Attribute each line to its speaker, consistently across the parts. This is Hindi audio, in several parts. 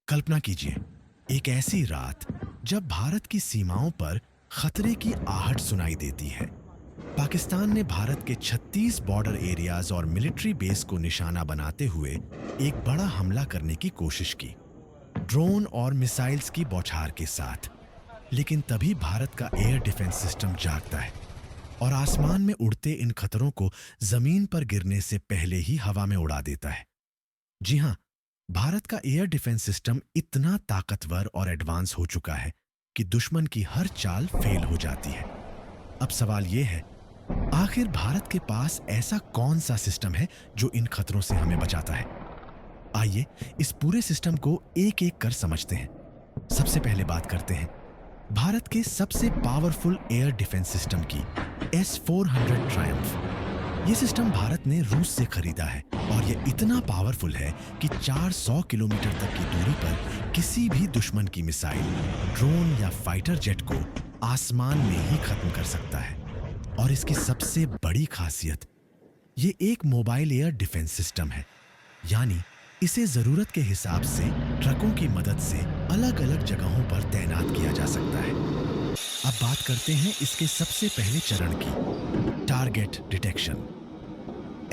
Speaker 1: कल्पना कीजिए, एक ऐसी रात जब भारत की सीमाओं पर खतरे की आहट सुनाई देती है। पाकिस्तान ने भारत के 36 बॉर्डर एरियाज और मिलिट्री बेस को निशाना बनाते हुए एक बड़ा हमला करने की कोशिश की, ड्रोन और मिसाइल्स की बौछार के साथ। लेकिन तभी भारत का एयर डिफेंस सिस्टम जागता है और आसमान में उड़ते इन खतरों को जमीन पर गिरने से पहले ही हवा में उड़ा देता है। जी हां, भारत का एयर डिफेंस सिस्टम इतना ताकतवर और एडवांस हो चुका है कि दुश्मन की हर चाल फेल हो जाती है। अब सवाल यह है, आखिर भारत के पास ऐसा कौन सा सिस्टम है जो इन खतरों से हमें बचाता है? आइए इस पूरे सिस्टम को एक एक कर समझते हैं। सबसे पहले बात करते हैं भारत के सबसे पावरफुल एयर डिफेंस सिस्टम की, S-400 ट्रायम्फ। ये सिस्टम भारत ने रूस से खरीदा है और ये इतना पावरफुल है कि 400 किलोमीटर तक की दूरी पर किसी भी दुश्मन की मिसाइल, ड्रोन या फाइटर जेट को आसमान में ही खत्म कर सकता है। और इसकी सबसे बड़ी खासियत, ये एक मोबाइल एयर डिफेंस सिस्टम है, यानी इसे जरूरत के हिसाब से ट्रकों की मदद से अलग अलग जगहों पर तैनात किया जा सकता है। अब बात करते हैं इसके सबसे पहले चरण की, टारगेट डिटेक्शन।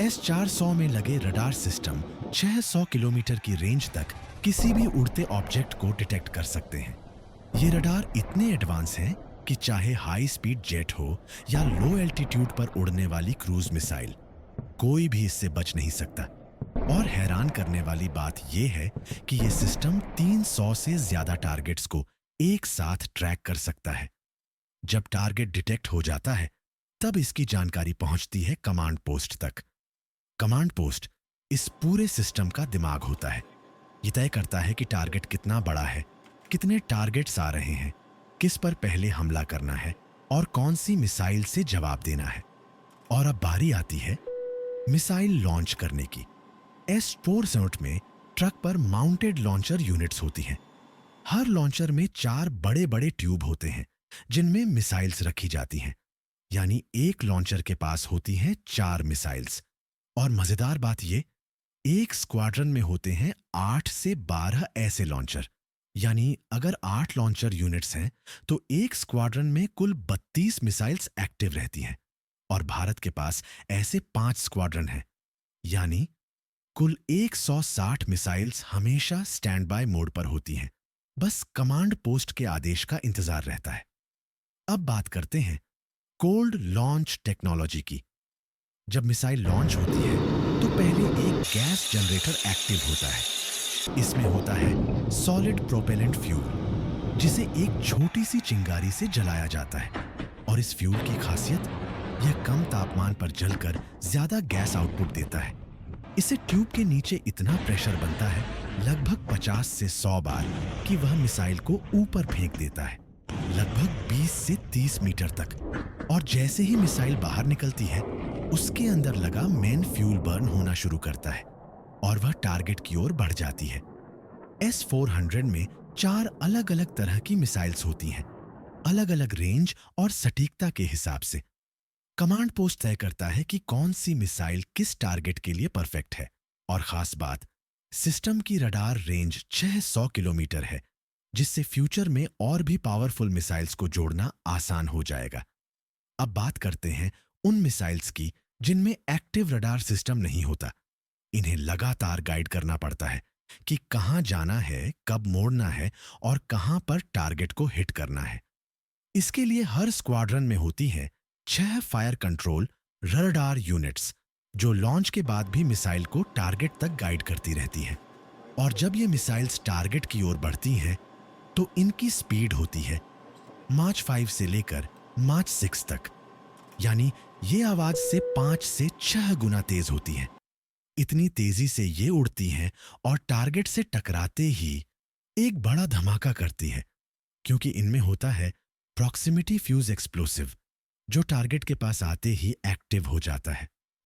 Speaker 1: S-400 में लगे रडार सिस्टम 600 किलोमीटर की रेंज तक किसी भी उड़ते ऑब्जेक्ट को डिटेक्ट कर सकते हैं। ये रडार इतने एडवांस हैं कि चाहे हाई स्पीड जेट हो या लो एल्टीट्यूड पर उड़ने वाली क्रूज मिसाइल, कोई भी इससे बच नहीं सकता। और हैरान करने वाली बात यह है कि यह सिस्टम 300 से ज्यादा टारगेट्स को एक साथ ट्रैक कर सकता है। जब टारगेट डिटेक्ट हो जाता है, तब इसकी जानकारी पहुंचती है कमांड पोस्ट तक। कमांड पोस्ट इस पूरे सिस्टम का दिमाग होता है। यह तय करता है कि टारगेट कितना बड़ा है, कितने टारगेट्स आ रहे हैं, किस पर पहले हमला करना है और कौन सी मिसाइल से जवाब देना है। और अब बारी आती है मिसाइल लॉन्च करने की। S-400 में ट्रक पर माउंटेड लॉन्चर यूनिट्स होती हैं। हर लॉन्चर में 4 बड़े बड़े ट्यूब होते हैं जिनमें मिसाइल्स रखी जाती हैं, यानी एक लॉन्चर के पास होती हैं 4 मिसाइल्स। और मजेदार बात ये, एक स्क्वाड्रन में होते हैं 8 से 12 ऐसे लॉन्चर, यानी अगर 8 लॉन्चर यूनिट्स हैं तो एक स्क्वाड्रन में कुल 32 मिसाइल्स एक्टिव रहती हैं। और भारत के पास ऐसे 5 स्क्वाड्रन हैं, यानी कुल 160 मिसाइल्स हमेशा स्टैंड बाय मोड पर होती हैं। बस कमांड पोस्ट के आदेश का इंतजार रहता है। अब बात करते हैं कोल्ड लॉन्च टेक्नोलॉजी की। जब मिसाइल लॉन्च होती है तो पहले एक गैस जनरेटर एक्टिव होता है। इसमें होता है सॉलिड प्रोपेलेंट फ्यूल, जिसे एक छोटी सी चिंगारी से जलाया जाता है। और इस फ्यूल की खासियत, यह कम तापमान पर जलकर ज्यादा गैस आउटपुट देता है। इससे ट्यूब के नीचे इतना प्रेशर बनता है, लगभग 50 से 100 बार, कि वह मिसाइल को ऊपर फेंक देता है, लगभग 20 से 30 मीटर तक। और जैसे ही मिसाइल बाहर निकलती है, उसके अंदर लगा मेन फ्यूल बर्न होना शुरू करता है और वह टारगेट की ओर बढ़ जाती है। S-400 में 4 अलग अलग तरह की मिसाइल्स होती हैं, अलग अलग रेंज और सटीकता के हिसाब से। कमांड पोस्ट तय करता है कि कौन सी मिसाइल किस टारगेट के लिए परफेक्ट है। और खास बात, सिस्टम की रडार रेंज 600 किलोमीटर है, जिससे फ्यूचर में और भी पावरफुल मिसाइल्स को जोड़ना आसान हो जाएगा। अब बात करते हैं उन मिसाइल्स की जिनमें एक्टिव रडार सिस्टम नहीं होता। इन्हें लगातार गाइड करना पड़ता है कि कहां जाना है, कब मोड़ना है और कहां पर टारगेट को हिट करना है। इसके लिए हर स्क्वाड्रन में होती हैं 6 फायर कंट्रोल रडार यूनिट्स, जो लॉन्च के बाद भी मिसाइल को टारगेट तक गाइड करती रहती हैं। और जब ये मिसाइल्स टारगेट की ओर बढ़ती हैं, तो इनकी स्पीड होती है माच 5 से लेकर माच 6 तक, यानी ये आवाज से 5 से 6 गुना तेज होती है। इतनी तेजी से ये उड़ती हैं और टारगेट से टकराते ही एक बड़ा धमाका करती है, क्योंकि इनमें होता है प्रॉक्सिमिटी फ्यूज एक्सप्लोसिव, जो टारगेट के पास आते ही एक्टिव हो जाता है।